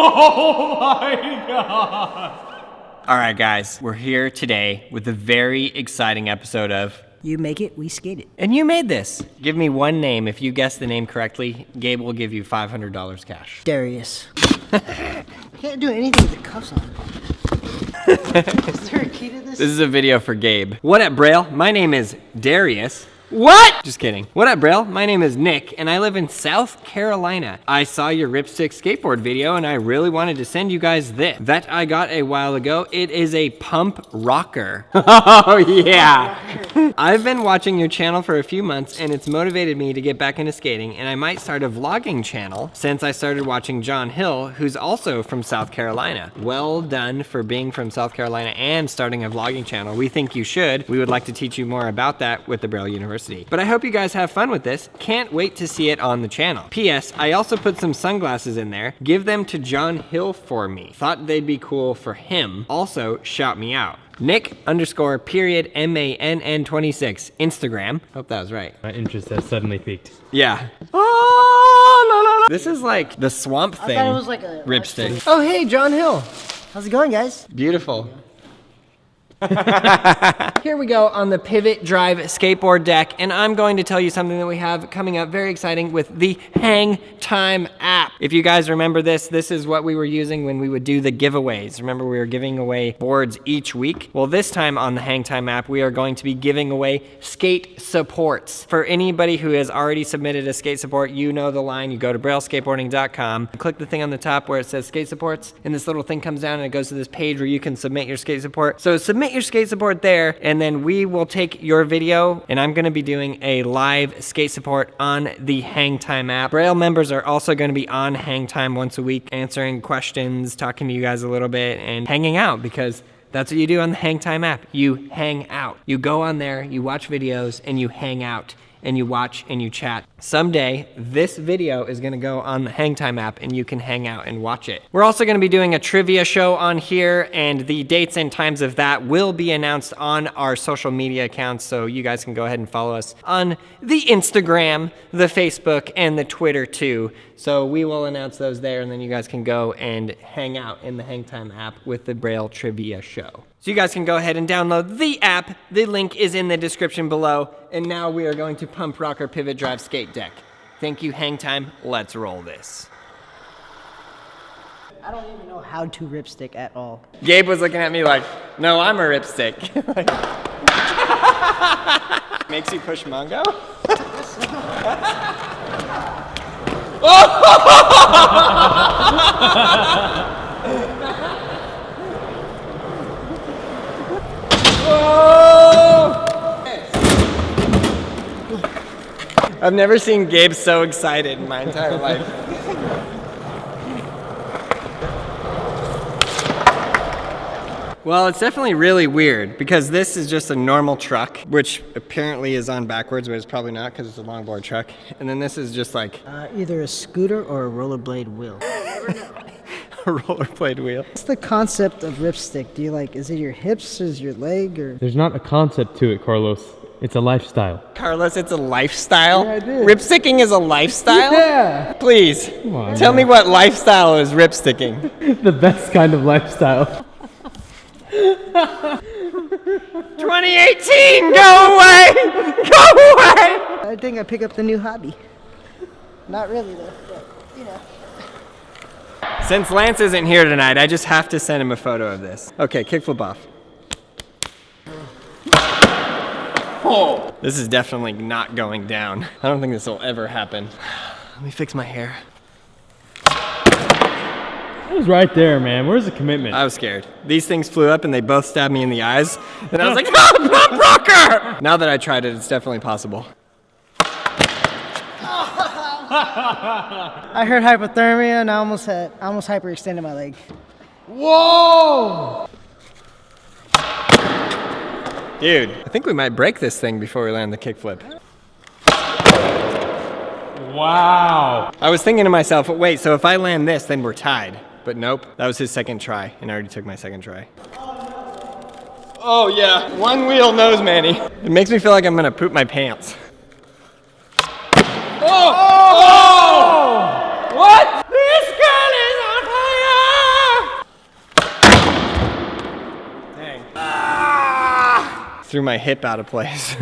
Oh my God. All right, guys, we're here today with a very exciting episode of You Make It, We Skate It. And You Made This. Give me one name. If you guess the name correctly, Gabe will give you $500 cash. Darius. I can't do anything with the cuffs on. Is there a key to this? This is a video for Gabe. What up, Braille? My name is Darius. What? Just kidding. What up, Braille? My name is Nick, and I live in South Carolina. I saw your Ripstick skateboard video, and I really wanted to send you guys this that I got a while ago. It is a Pumprockr. Oh, yeah. I've been watching your channel for a few months, and it's motivated me to get back into skating, and I might start a vlogging channel since I started watching John Hill, who's also from South Carolina. Well done for being from South Carolina and starting a vlogging channel. We think you should. We would like to teach you more about that with the Braille University. But I hope you guys have fun with this. Can't wait to see it on the channel. P.S. I also put some sunglasses in there. Give them to John Hill for me. Thought they'd be cool for him. Also, shout me out. Nick_MANN26 Instagram. Hope that was right. My interest has suddenly peaked. Yeah. Oh, la, la, la. This is like the swamp thing. I thought it was like a Ripstick. Oh, hey, John Hill. How's it going, guys? Beautiful. Here we go on the Pivot Drive skateboard deck, and I'm going to tell you something that we have coming up very exciting with the Hang Time app. If you guys remember this is what we were using when we would do the giveaways. Remember, we were giving away boards each week? Well, this time on the Hang Time app, we are going to be giving away skate supports. For anybody who has already submitted a skate support, you know the line. You go to brailleskateboarding.com, click the thing on the top where it says skate supports, and this little thing comes down and it goes to this page where you can submit your skate support. So submit your skate support there, and then we will take your video, and I'm going to be doing a live skate support on the Hang Time app. Braille members are also going to be on Hang Time once a week, answering questions, talking to you guys a little bit, and hanging out, because that's what you do on the Hang Time app. You hang out. You go on there, you watch videos, and you hang out, and you watch and you chat. Someday, this video is gonna go on the Hang Time app and you can hang out and watch it. We're also gonna be doing a trivia show on here, and the dates and times of that will be announced on our social media accounts, so you guys can go ahead and follow us on the Instagram, the Facebook, and the Twitter too. So we will announce those there, and then you guys can go and hang out in the Hang Time app with the Braille Trivia Show. So you guys can go ahead and download the app. The link is in the description below. And now we are going to Pumprockr Pivot Drive Skate Deck. Thank you, Hang Time. Let's roll this. I don't even know how to ripstick at all. Gabe was looking at me like, no, I'm a ripstick. Makes you push Mongo? I've never seen Gabe so excited in my entire life. Well, it's definitely really weird because this is just a normal truck, which apparently is on backwards, but it's probably not because it's a longboard truck. And then this is just like Either a scooter or a rollerblade wheel. a rollerblade wheel. What's the concept of ripstick? Do you is it your hips, is your leg, or? There's not a concept to it, Carlos. It's a lifestyle. Carlos, it's a lifestyle? Yeah, I did. Ripsticking is a lifestyle? Yeah. Please, on, tell me what lifestyle is ripsticking. The best kind of lifestyle. 2018, go away! Go away! I think I pick up the new hobby. Not really though, but you know. Since Lance isn't here tonight, I just have to send him a photo of this. Okay, kickflip off. Oh, this is definitely not going down. I don't think this will ever happen. Let me fix my hair. It was right there, man. Where's the commitment? I was scared. These things flew up and they both stabbed me in the eyes. And I was like, Pumprockr! Now that I tried it, it's definitely possible. I heard hypothermia and I almost hyperextended my leg. Whoa! Dude, I think we might break this thing before we land the kickflip. Wow. I was thinking to myself, wait, so if I land this, then we're tied. But nope, that was his second try, and I already took my second try. Oh yeah, one wheel nose Manny. It makes me feel like I'm gonna poop my pants. Oh! Oh! What? This girl is on fire! threw my hip out of place.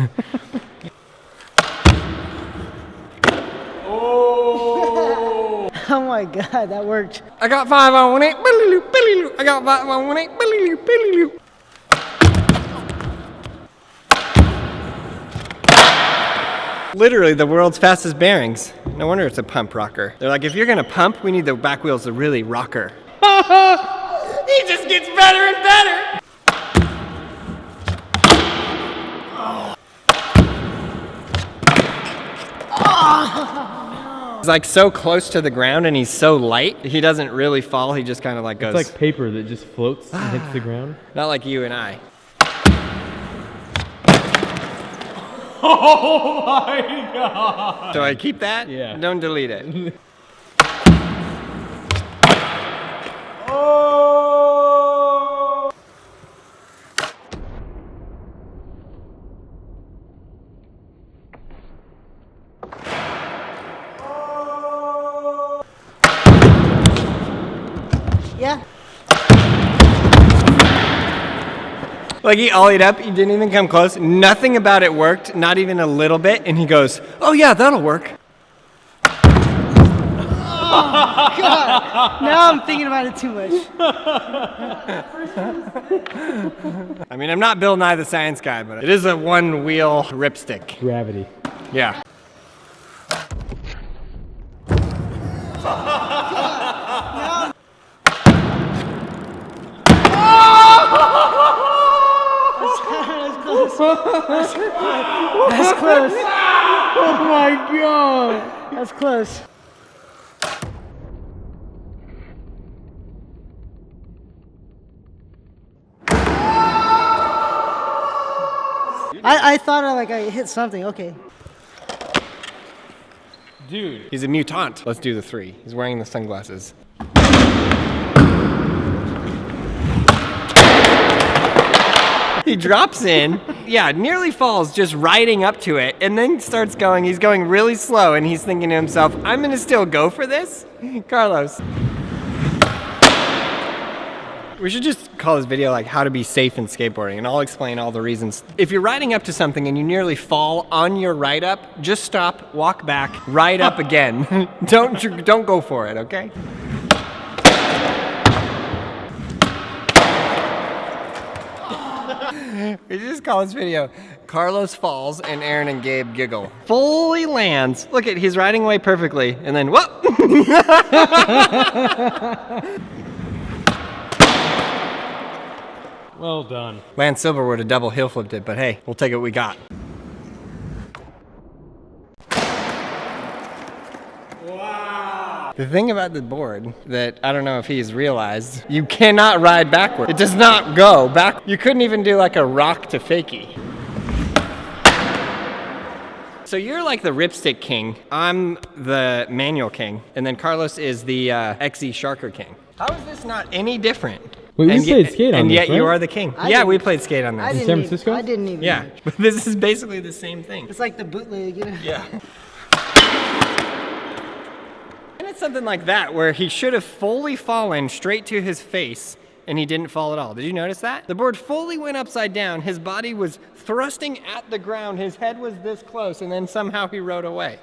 Oh my god, that worked. I got 5 on it. I got 5 on it. Literally the world's fastest bearings. No wonder it's a Pumprockr. They're like, if you're gonna pump, we need the back wheels to really rocker. He just gets better and better. He's like so close to the ground and he's so light, he doesn't really fall, he just kind of like goes. It's like paper that just floats and hits the ground. Not like you and I. Oh my god! Do I keep that? Yeah. Don't delete it. Oh! Yeah. Like he ollied up, he didn't even come close. Nothing about it worked, not even a little bit. And he goes, oh yeah, that'll work. Oh god. Now I'm thinking about it too much. I mean, I'm not Bill Nye the Science Guy, but it is a one-wheel ripstick. Gravity. Yeah. That's close. Oh my god! That's close. I thought I hit something. Okay. Dude. He's a mutant. Let's do the 3. He's wearing the sunglasses. He drops in, yeah, nearly falls just riding up to it, and then starts going. He's going really slow, and he's thinking to himself, I'm gonna still go for this? Carlos. We should just call this video like how to be safe in skateboarding, and I'll explain all the reasons. If you're riding up to something and you nearly fall on your ride up, just stop, walk back, ride up again. Don't go for it, okay? We just call this video Carlos falls and Aaron and Gabe giggle. Fully lands. Look at, he's riding away perfectly, and then whoop! Well done. Lance Silver would have double heel flipped it, but hey, we'll take what we got. Wow. The thing about the board that I don't know if he's realized, you cannot ride backward. It does not go back. You couldn't even do like a rock to fakie. So you're like the ripstick king. I'm the manual king. And then Carlos is the XE Sharker king. How is this not any different? Wait, we played skate on and this, yet you right? are the king. I Yeah, didn't- we played skate on I this. didn't San Francisco? I didn't even. Yeah, but this is basically the same thing. It's like the bootleg, you know? Yeah. And it's something like that where he should have fully fallen straight to his face and he didn't fall at all. Did you notice that? The board fully went upside down. His body was thrusting at the ground. His head was this close and then somehow he rode away.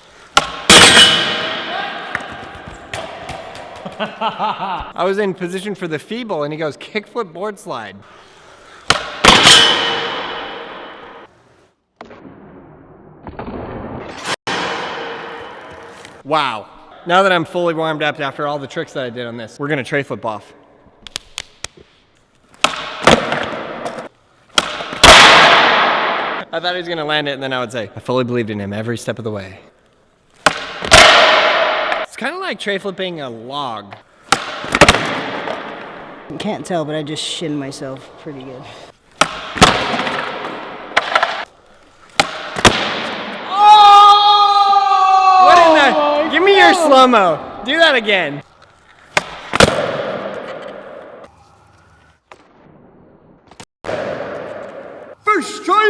I was in position for the feeble and he goes, kickflip board slide. Wow. Now that I'm fully warmed up after all the tricks that I did on this, we're gonna tray flip off. I thought he was gonna land it and then I would say, I fully believed in him every step of the way. It's kind of like tray flipping a log. You can't tell, but I just shinned myself pretty good. What in the? Give me your slow-mo. Do that again. First try.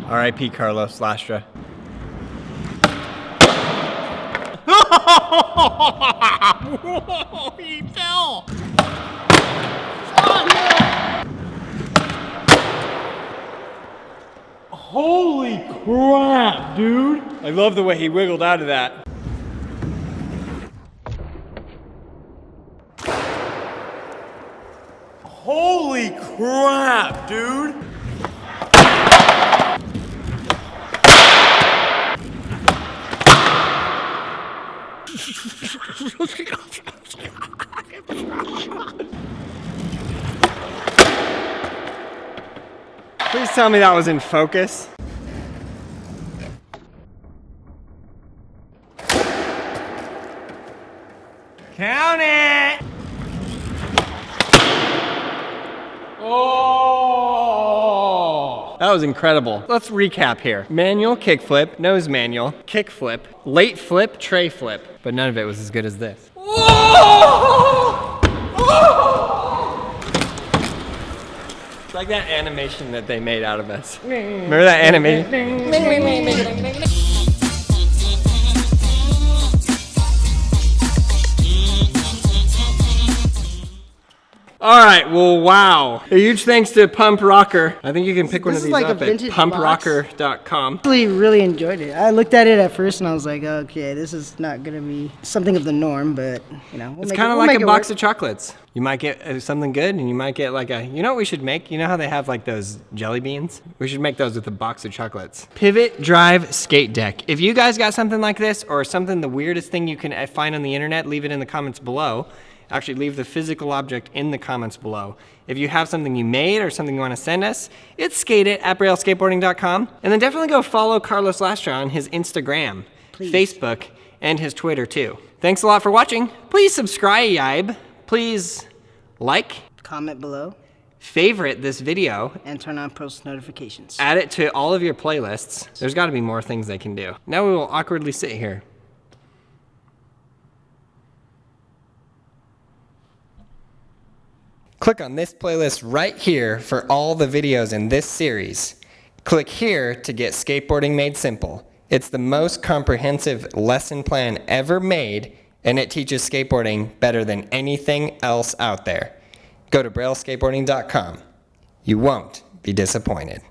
R.I.P. Carlos Lastra. Whoa, he fell. Holy crap, dude. I love the way he wiggled out of that. Holy crap, dude. Please tell me that was in focus. Count it! Oh! That was incredible. Let's recap here. Manual kickflip, nose manual, kickflip, late flip, tray flip. But none of it was as good as this. It's like that animation that they made out of us. Remember that animation? All right, well, wow. A huge thanks to Pumprockr. I think you can pick one of This is these like a up at vintage box. pumprockr.com. Really enjoyed it. I looked at it at first and I was like, okay, this is not gonna be something of the norm, but you know, It's kind of like a box of chocolates. You might get something good and you might get like a, you know what we should make? You know how they have like those jelly beans? We should make those with a box of chocolates. Pivot drive skate deck. If you guys got something like this or something, the weirdest thing you can find on the internet, leave it in the comments below. Actually, leave the physical object in the comments below. If you have something you made or something you want to send us, it's skateit@brailleskateboarding.com. And then definitely go follow Carlos Lastra on his Instagram, Facebook, and his Twitter too. Thanks a lot for watching. Please subscribe. Please like, comment below, favorite this video, and turn on post notifications. add it to all of your playlists. There's got to be more things they can do. Now we will awkwardly sit here. Click on this playlist right here for all the videos in this series. Click here to get skateboarding made simple. It's the most comprehensive lesson plan ever made, and it teaches skateboarding better than anything else out there. Go to brailleskateboarding.com. You won't be disappointed.